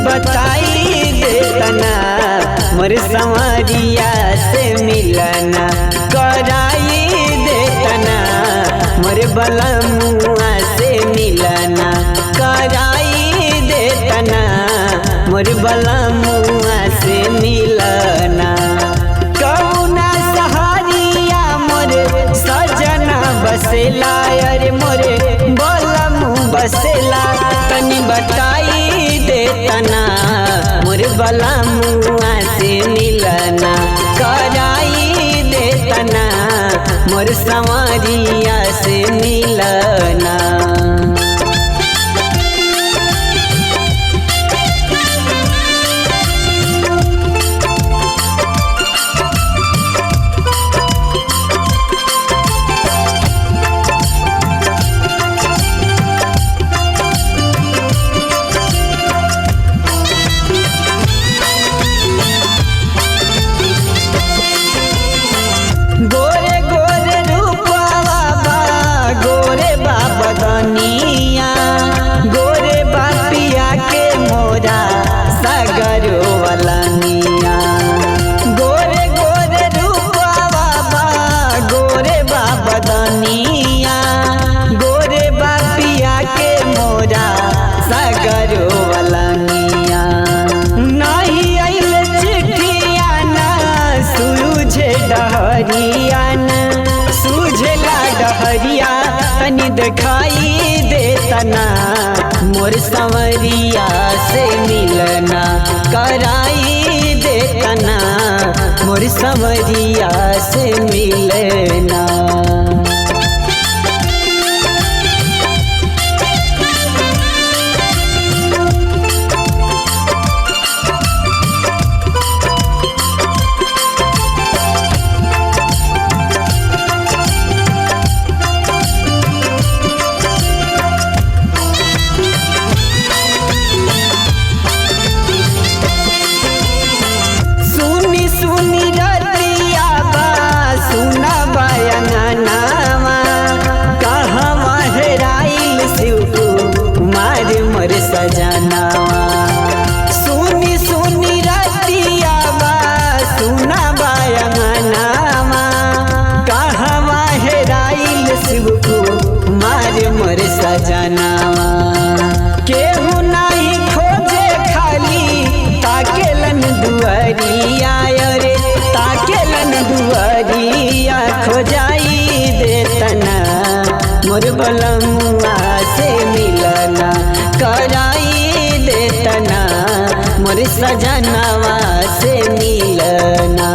बताई देतना मोर संवरिया से मिलना कराई देतना मोर बलमुआ से मिलना कराई देतना मोर बलमुआ से मिलना कौना सहारिया मोर सजना बसेला अरे मोरे बलमु बसेला तनी बताई देतना मोर बलमुआ से मिलना कराई देतना मोर संवरिया से मिलना। गोरे गोरे रूपवा बा गोरे बाबा दनिया गोरे बापिया के मोरा सगरो वलनिया गोरे गोरे रूपवा बा गोरे बाबा दनिया गोरे बापिया के मोरा सगरो वलनिया नहीं आइल चिट्ठिया ना सूझे डहरिया सूझला डहरिया तनी दिखाई देतना मोर संवरिया से मिलना कराई देतना मोर संवरिया से मिलना। सजनावा सुनी सुनी रतिया बा सुना बायंगनावा कहवा हेराइल शिव कुमार मोर सजनावा केहू नहीं खोजे खाली ताकेलन दुआरिया रे ताकेलन दुआरिया खोजाई देतना मोर बलमुआ से मिलना कराई देतना मोर सजनावा से मिलना।